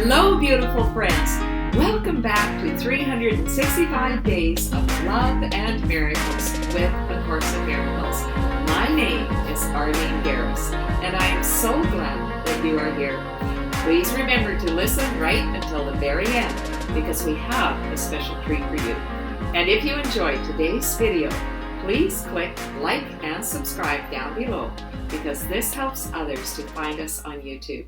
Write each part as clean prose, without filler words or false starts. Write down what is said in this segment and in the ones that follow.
Hello, beautiful friends. Welcome back to 365 Days of Love and Miracles with A Course in Miracles. My name is Arlene Geres, and I am so glad that you are here. Please remember to listen right until the very end, because we have a special treat for you. And if you enjoyed today's video, please click like and subscribe down below, because this helps others to find us on YouTube.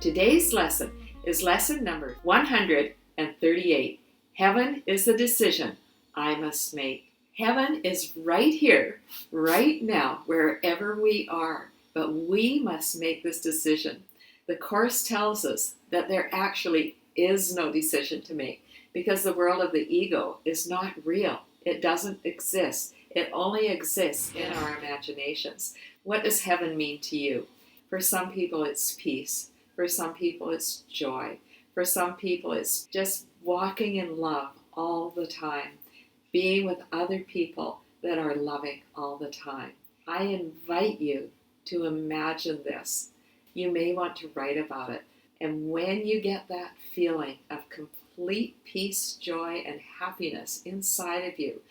Today's lesson is lesson number 138. Heaven is the decision I must make. Heaven is right here, right now, wherever we are, but we must make this decision. The Course tells us that there actually is no decision to make, because the world of the ego is not real. It doesn't exist. It only exists in our imaginations. What does heaven mean to you? For some people, it's peace. For some people, it's joy. For some people, it's just walking in love all the time, being with other people that are loving all the time. I invite you to imagine this. You may want to write about it. And when you get that feeling of complete peace, joy, and happiness inside of you,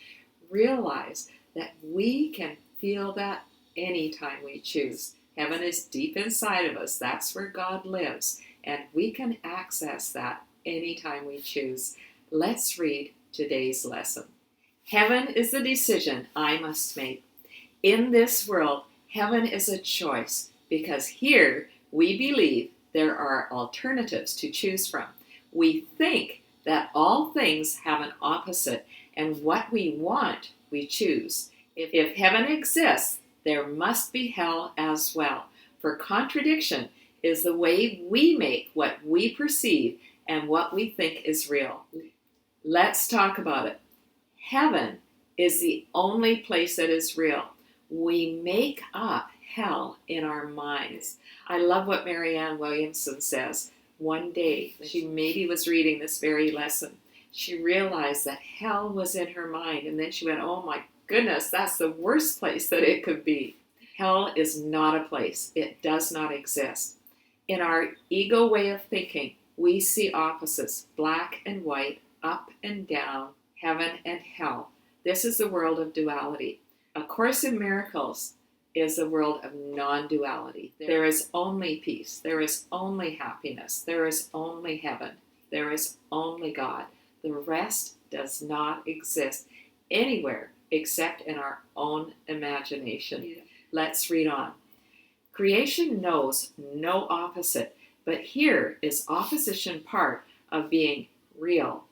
realize that we can feel that anytime we choose. Heaven is deep inside of us. That's where God lives. And we can access that anytime we choose. Let's read today's lesson. Heaven is the decision I must make. In this world, heaven is a choice, because here we believe there are alternatives to choose from. We think that all things have an opposite, and what we want, we choose. If heaven exists, there must be hell as well, for contradiction is the way we make what we perceive and what we think is real. Let's talk about it. Heaven is the only place that is real. We make up hell in our minds. I love what Marianne Williamson says. One day, she maybe was reading this very lesson. She realized that hell was in her mind, and then she went, oh my goodness, that's the worst place that it could be. Hell is not a place. It does not exist. In our ego way of thinking, we see opposites, black and white, up and down, heaven and hell. This is the world of duality. A Course in Miracles is a world of non-duality. There is only peace. There is only happiness. There is only heaven. There is only God. The rest does not exist anywhere except in our own imagination. Yeah. Let's read on. Creation knows no opposite, but here is opposition part of being real.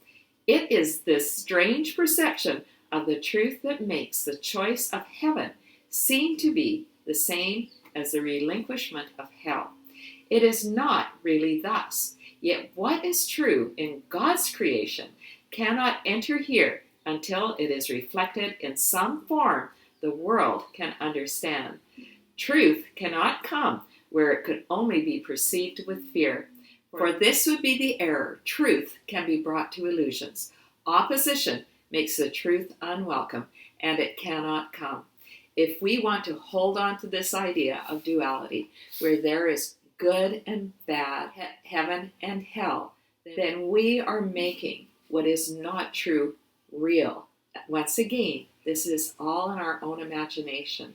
It is this strange perception of the truth that makes the choice of heaven seem to be the same as the relinquishment of hell. It is not really thus. Yet what is true in God's creation cannot enter here until it is reflected in some form the world can understand. Truth cannot come where it could only be perceived with fear, for this would be the error. Truth can be brought to illusions. Opposition makes the truth unwelcome, and it cannot come. If we want to hold on to this idea of duality, where there is good and bad, heaven and hell, then we are making what is not true real. Once again, this is all in our own imagination.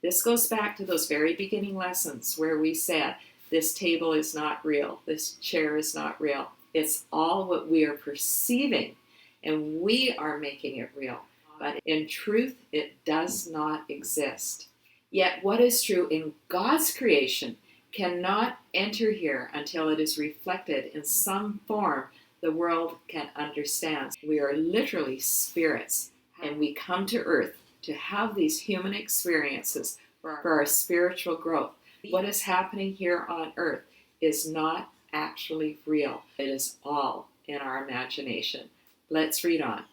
This goes back to those very beginning lessons where we said, this table is not real, this chair is not real. It's all what we are perceiving, and we are making it real. But in truth, it does not exist. Yet what is true in God's creation cannot enter here until it is reflected in some form the world can understand. We are literally spirits, and we come to earth to have these human experiences for our spiritual growth. What is happening here on earth is not actually real. It is all in our imagination. Let's read on.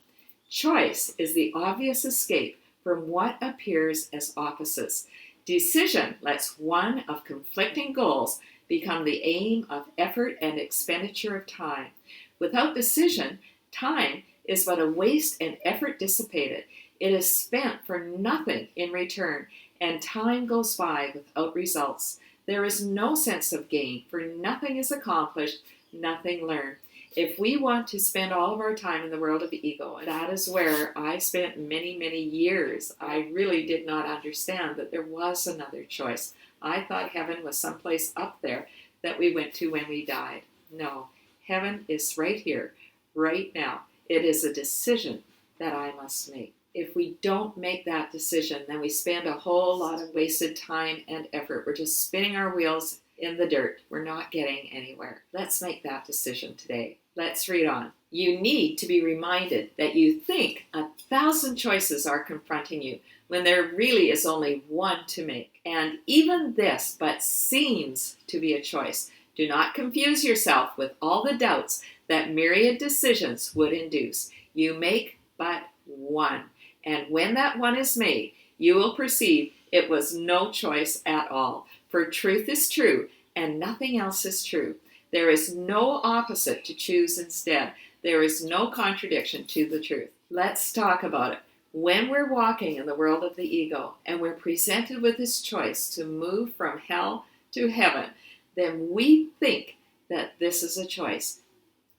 Choice is the obvious escape from what appears as opposites. Decision lets one of conflicting goals become the aim of effort and expenditure of time. Without decision, time is but a waste and effort dissipated. It is spent for nothing in return, and time goes by without results. There is no sense of gain, for nothing is accomplished nothing learned. If we want to spend all of our time in the world of the ego, that is where I spent many, many years. I really did not understand that there was another choice. I thought heaven was someplace up there that we went to when we died. No, heaven is right here, right now. It is a decision that I must make. If we don't make that decision, then we spend a whole lot of wasted time and effort. We're just spinning our wheels in the dirt. We're not getting anywhere. Let's make that decision today. Let's read on. You need to be reminded that you think 1,000 choices are confronting you when there really is only one to make. And even this but seems to be a choice. Do not confuse yourself with all the doubts that myriad decisions would induce. You make but one. And when that one is made, you will perceive it was no choice at all. For truth is true, and nothing else is true. There is no opposite to choose instead. There is no contradiction to the truth. Let's talk about it. When we're walking in the world of the ego, and we're presented with this choice to move from hell to heaven, then we think that this is a choice.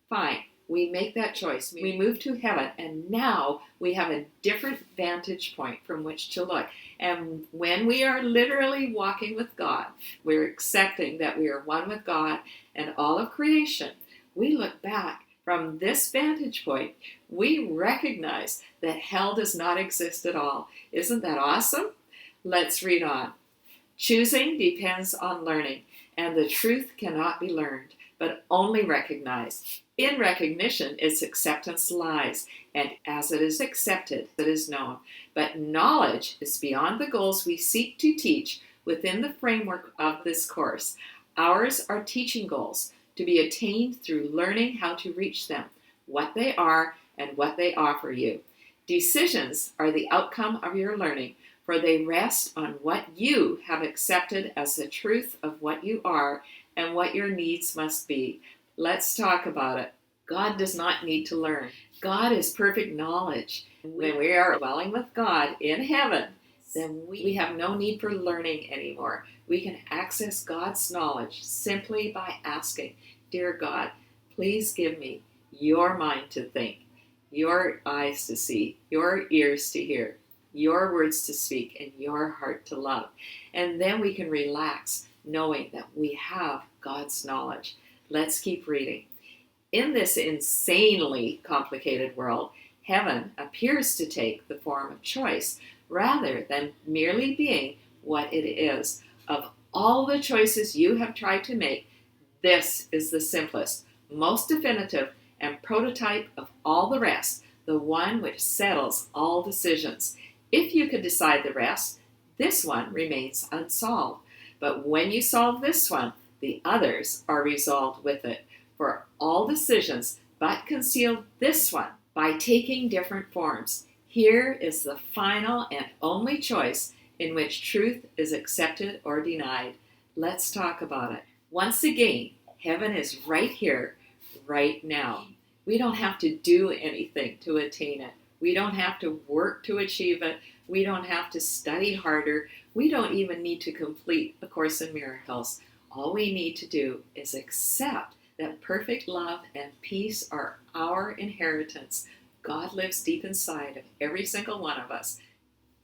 Fine. We make that choice. We move to heaven, and now we have a different vantage point from which to look. And when we are literally walking with God, we're accepting that we are one with God and all of creation. We look back from this vantage point. We recognize that hell does not exist at all. Isn't that awesome? Let's read on. Choosing depends on learning, and the truth cannot be learned, but only recognized. In recognition, its acceptance lies, and as it is accepted, it is known. But knowledge is beyond the goals we seek to teach within the framework of this course. Ours are teaching goals to be attained through learning how to reach them, what they are, and what they offer you. Decisions are the outcome of your learning, for they rest on what you have accepted as the truth of what you are and what your needs must be. Let's talk about it. God does not need to learn. God is perfect knowledge. When we are dwelling with God in heaven, then we have no need for learning anymore. We can access God's knowledge simply by asking, Dear God, please give me your mind to think, your eyes to see, your ears to hear, your words to speak, and your heart to love. And then we can relax knowing that we have God's knowledge. Let's keep reading. In this insanely complicated world, heaven appears to take the form of choice rather than merely being what it is. Of all the choices you have tried to make, this is the simplest, most definitive, and prototype of all the rest, the one which settles all decisions. If you could decide the rest, this one remains unsolved. But when you solve this one, the others are resolved with it. For all decisions but conceal this one by taking different forms. Here is the final and only choice in which truth is accepted or denied. Let's talk about it. Once again, heaven is right here, right now. We don't have to do anything to attain it. We don't have to work to achieve it. We don't have to study harder. We don't even need to complete A Course in Miracles. All we need to do is accept that perfect love and peace are our inheritance. God lives deep inside of every single one of us.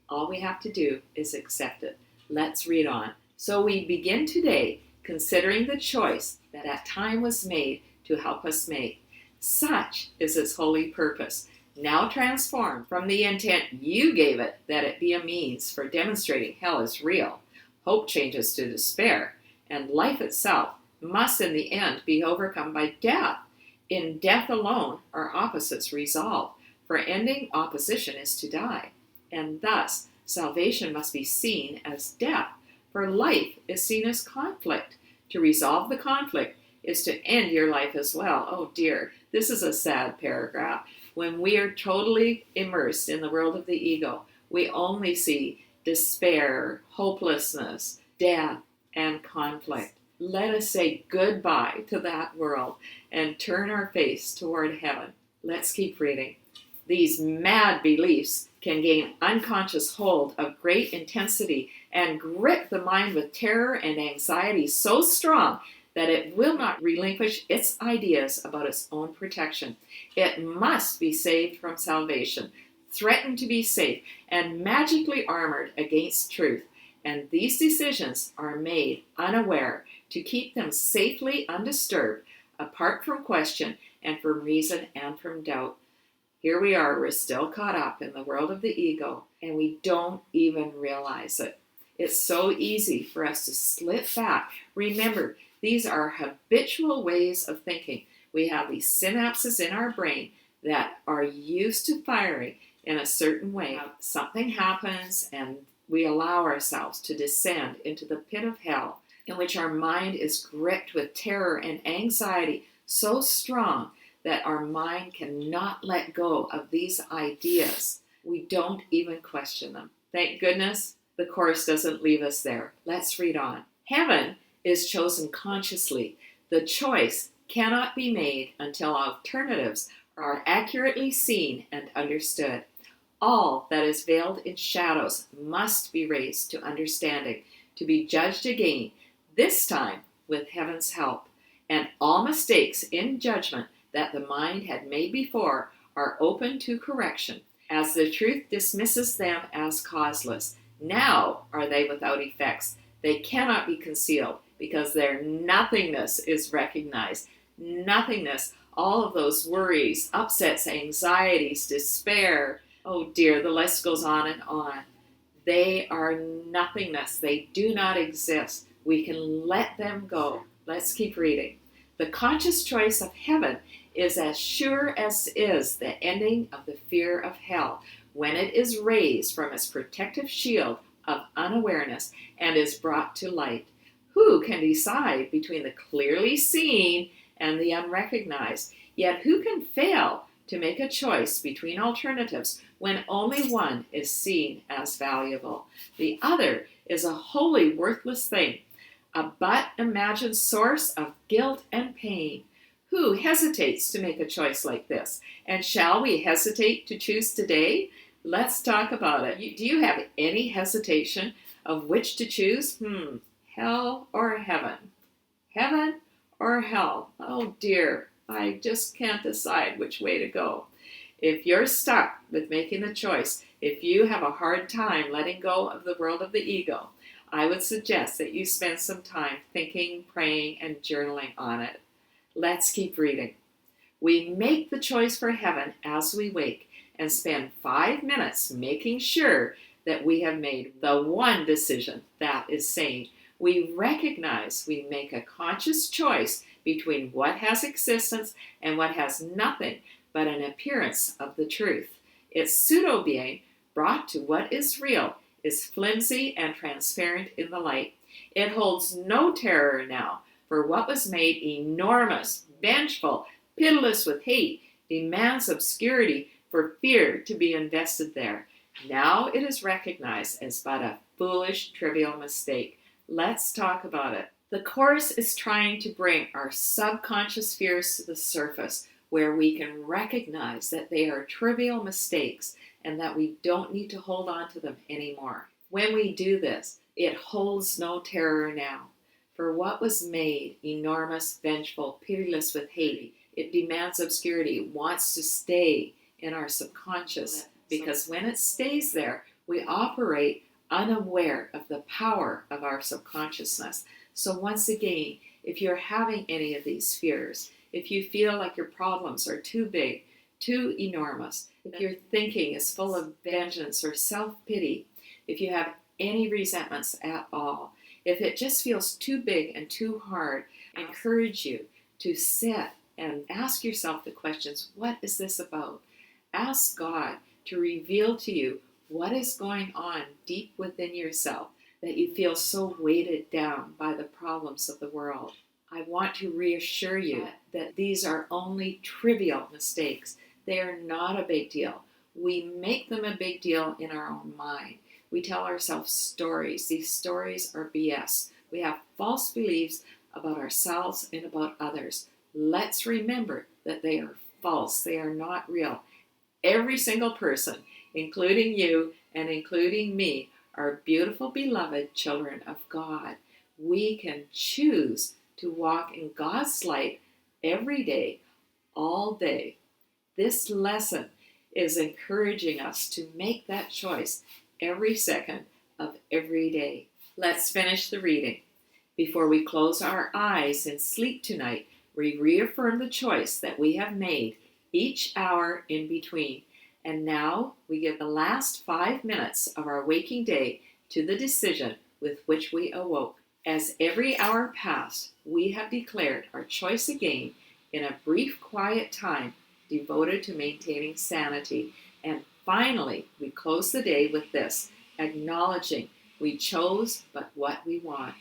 All we have to do is accept it. Let's read on. So we begin today considering the choice that time was made to help us make. Such is its holy purpose, now transformed from the intent you gave it that it be a means for demonstrating hell is real. Hope changes to despair, and life itself must in the end be overcome by death. In death alone are opposites resolved, for ending opposition is to die. And thus, salvation must be seen as death, for life is seen as conflict. To resolve the conflict is to end your life as well. Oh dear, this is a sad paragraph. When we are totally immersed in the world of the ego, we only see despair, hopelessness, death, and conflict. Let us say goodbye to that world and turn our face toward heaven. Let's keep reading. These mad beliefs can gain unconscious hold of great intensity and grip the mind with terror and anxiety so strong that it will not relinquish its ideas about its own protection. It must be saved from salvation, threatened to be safe, and magically armored against truth. And these decisions are made unaware to keep them safely undisturbed, apart from question and from reason and from doubt. Here we are, we're still caught up in the world of the ego, and we don't even realize it. It's so easy for us to slip back. Remember, these are habitual ways of thinking. We have these synapses in our brain that are used to firing in a certain way. Something happens and we allow ourselves to descend into the pit of hell, in which our mind is gripped with terror and anxiety so strong that our mind cannot let go of these ideas. We don't even question them. Thank goodness the Course doesn't leave us there. Let's read on. Heaven is chosen consciously. The choice cannot be made until alternatives are accurately seen and understood. All that is veiled in shadows must be raised to understanding, to be judged again, this time with heaven's help. And all mistakes in judgment that the mind had made before are open to correction, as the truth dismisses them as causeless. Now are they without effects. They cannot be concealed, because their nothingness is recognized. Nothingness, all of those worries, upsets, anxieties, despair. Oh dear, the list goes on and on. They are nothingness. They do not exist. We can let them go. Let's keep reading. The conscious choice of heaven is as sure as is the ending of the fear of hell, when it is raised from its protective shield of unawareness and is brought to light. Who can decide between the clearly seen and the unrecognized? Yet who can fail to make a choice between alternatives when only one is seen as valuable? The other is a wholly worthless thing, a but imagined source of guilt and pain. Who hesitates to make a choice like this? And shall we hesitate to choose today? Let's talk about it. Do you have any hesitation of which to choose? Hell or heaven? Heaven or hell? Oh dear, I just can't decide which way to go. If you're stuck with making the choice, if you have a hard time letting go of the world of the ego, I would suggest that you spend some time thinking, praying, and journaling on it. Let's keep reading. We make the choice for heaven as we wake and spend 5 minutes making sure that we have made the one decision that is sane. We recognize we make a conscious choice between what has existence and what has nothing but an appearance of the truth. Its pseudo-being, brought to what is real, is flimsy and transparent in the light. It holds no terror now, for what was made enormous, vengeful, pitiless with hate, demands obscurity for fear to be invested there. Now it is recognized as but a foolish, trivial mistake. Let's talk about it. The Course is trying to bring our subconscious fears to the surface, where we can recognize that they are trivial mistakes and that we don't need to hold on to them anymore. When we do this, it holds no terror now. For what was made enormous, vengeful, pitiless with hate, it demands obscurity, it wants to stay in our subconscious, because when it stays there, we operate unaware of the power of our subconsciousness. So once again, if you're having any of these fears, if you feel like your problems are too big, too enormous, if your thinking is full of vengeance or self-pity, if you have any resentments at all, if it just feels too big and too hard, I encourage you to sit and ask yourself the questions, what is this about? Ask God to reveal to you what is going on deep within yourself that you feel so weighted down by the problems of the world. I want to reassure you that these are only trivial mistakes. They are not a big deal. We make them a big deal in our own mind. We tell ourselves stories. These stories are BS. We have false beliefs about ourselves and about others. Let's remember that they are false. They are not real. Every single person, including you and including me, are beautiful, beloved children of God. We can choose to walk in God's light every day, all day. This lesson is encouraging us to make that choice every second of every day. Let's finish the reading. Before we close our eyes and sleep tonight, we reaffirm the choice that we have made each hour in between. And now we give the last 5 minutes of our waking day to the decision with which we awoke. As every hour passed, we have declared our choice again in a brief, quiet time devoted to maintaining sanity. And finally, we close the day with this, acknowledging we chose but what we want.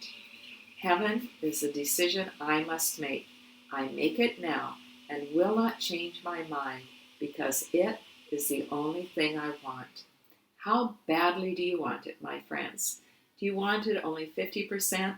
Heaven is a decision I must make. I make it now and will not change my mind because it is the only thing I want. How badly do you want it, my friends? Do you want it only 50%?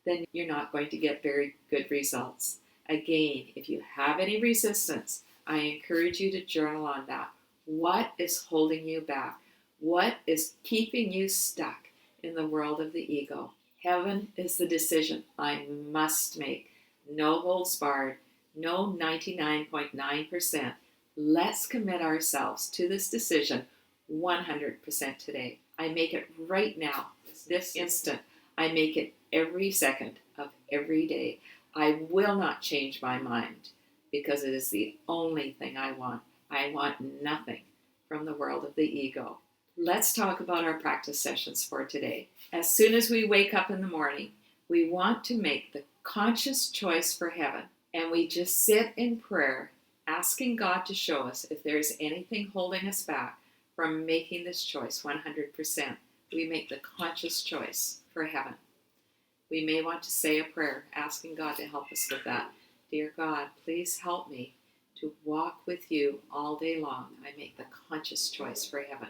Then you're not going to get very good results. Again, if you have any resistance, I encourage you to journal on that. What is holding you back? What is keeping you stuck in the world of the ego? Heaven is the decision I must make. No holds barred, no 99.9%. Let's commit ourselves to this decision 100% today. I make it right now, this instant. I make it every second of every day. I will not change my mind because it is the only thing I want. I want nothing from the world of the ego. Let's talk about our practice sessions for today. As soon as we wake up in the morning, we want to make the conscious choice for heaven. And we just sit in prayer, asking God to show us if there's anything holding us back from making this choice 100%. We make the conscious choice for heaven. We may want to say a prayer, asking God to help us with that. Dear God, please help me to walk with you all day long. I make the conscious choice for heaven.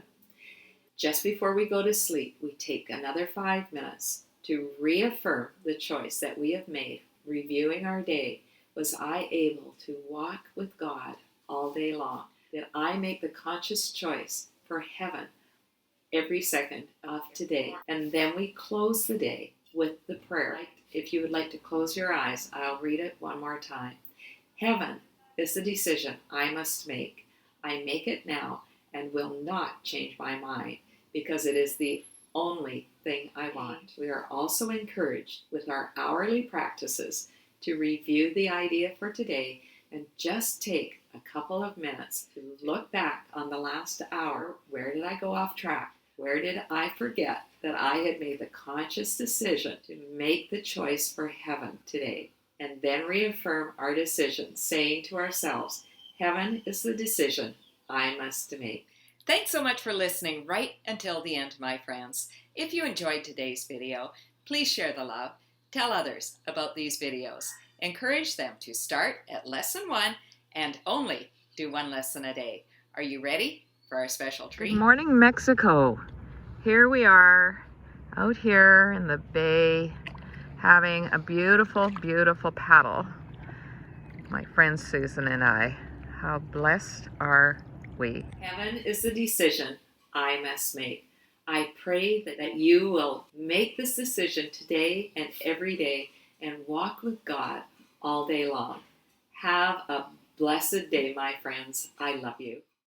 Just before we go to sleep, we take another 5 minutes to reaffirm the choice that we have made, reviewing our day. Was I able to walk with God all day long? Did I make the conscious choice for heaven every second of today? And then we close the day with the prayer. If you would like to close your eyes, I'll read it one more time. Heaven is the decision I must make. I make it now and will not change my mind because it is the only thing I want. We are also encouraged with our hourly practices to review the idea for today and just take a couple of minutes to look back on the last hour. Where did I go off track? Where did I forget that I had made the conscious decision to make the choice for heaven today? And then reaffirm our decision, saying to ourselves, heaven is the decision I must make. Thanks so much for listening right until the end, my friends. If you enjoyed today's video, please share the love. Tell others about these videos. Encourage them to start at lesson 1 and only do 1 lesson a day. Are you ready for our special treat? Good morning, Mexico. Here we are out here in the bay having a beautiful, beautiful paddle. My friend Susan and I. How blessed are we? Heaven is the decision I must make. I pray that you will make this decision today and every day and walk with God all day long. Have a blessed day, my friends. I love you.